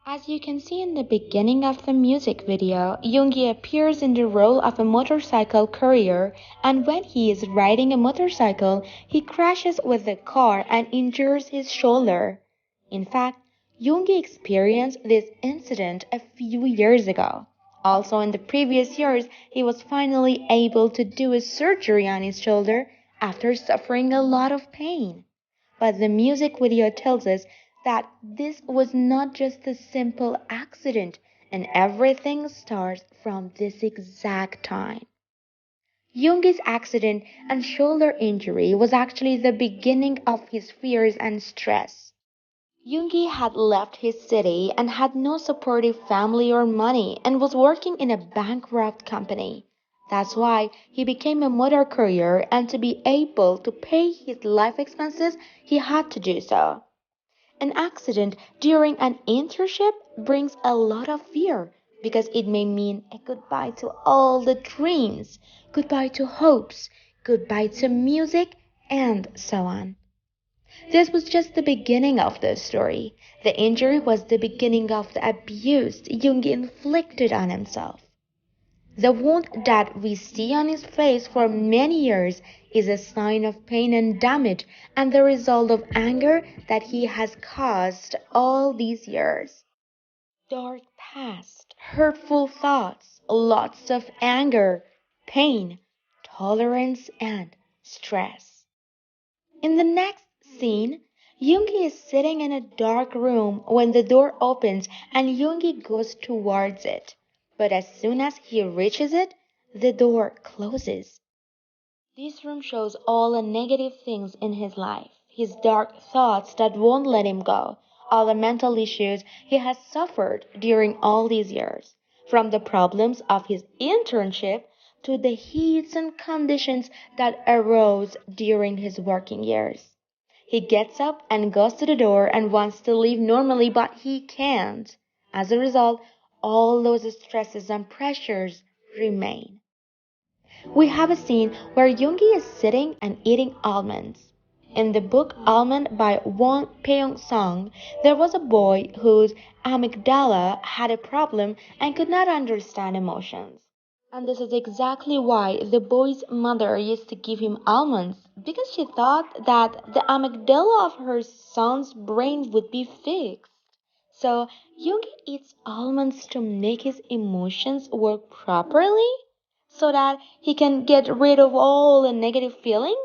As you can see in the beginning of the music video, 𝐭𝐲 appears in the role of a motorcycle courier, and when he is riding a motorcycle, he crashes with a car and injures his shoulder. In fact, 𝐭𝐲 experienced this incident a few years ago. Also in the previous years, he was finally able to do a surgery on his shoulder after suffering a lot of pain. But the music video tells us that this was not just a simple accident, and everything starts from this exact time. 𝐭𝐲's accident and shoulder injury was actually the beginning of his fears and stress. 𝐭𝐲 had left his city and had no supportive family or money and was working in a bankrupt company. That's why he became a motor courier, and to be able to pay his life expenses, he had to do so. An accident during an internship brings a lot of fear because it may mean a goodbye to all the dreams, goodbye to hopes, goodbye to music, and so on. This was just the beginning of the story. The injury was the beginning of the abuse 𝐭𝐲 inflicted on himself. The wound that we see on his face for many years is a sign of pain and damage and the result of anger that he has caused all these years. Dark past, hurtful thoughts, lots of anger, pain, tolerance, and stress. In the next scene, 𝐭𝐲 is sitting in a dark room when the door opens and 𝐭𝐲 goes towards it. But as soon as he reaches it, the door closes. This room shows all the negative things in his life, his dark thoughts that won't let him go, all the mental issues he has suffered during all these years, from the problems of his internship to the heats and conditions that arose during his working years. He gets up and goes to the door and wants to leave normally, but he can't. As a result, all those stresses and pressures remain. We have a scene where 𝐭𝐲 is sitting and eating almonds. In the book Almond by Won Peong-sung, there was a boy whose amygdala had a problem and could not understand emotions. And this is exactly why the boy's mother used to give him almonds, because she thought that the amygdala of her son's brain would be fixed. So 𝐭𝐲 eats almonds to make his emotions work properly, so that he can get rid of all the negative feeling.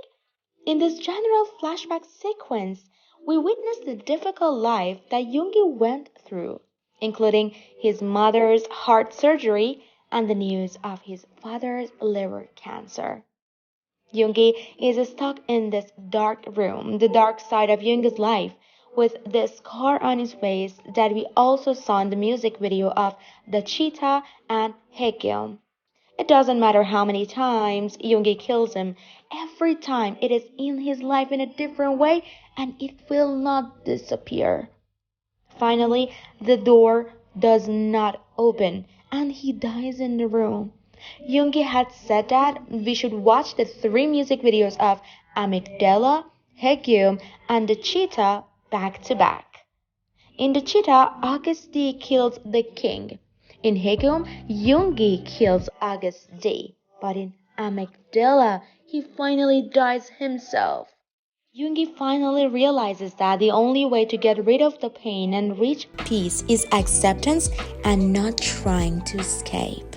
In this general flashback sequence, we witness the difficult life that 𝐭𝐲 went through, including his mother's heart surgery and the news of his father's liver cancer. 𝐭𝐲 is stuck in this dark room, the dark side of 𝐭𝐲's life, with the scar on his face that we also saw in the music video of the cheetah and 𝐻𝐾. It doesn't matter how many times 𝐭𝐲 kills him, every time it is in his life in a different way and it will not disappear. Finally, the door does not open and he dies in the room. 𝐭𝐲 had said that we should watch the 3 music videos of Amygdala, 𝐻𝐾, and the cheetah back to back. In the cheetah, August D kills the king. In 𝐻𝐾, 𝐭𝐲 kills August D. But in Amygdala, he finally dies himself. 𝐭𝐲 finally realizes that the only way to get rid of the pain and reach peace is acceptance and not trying to escape.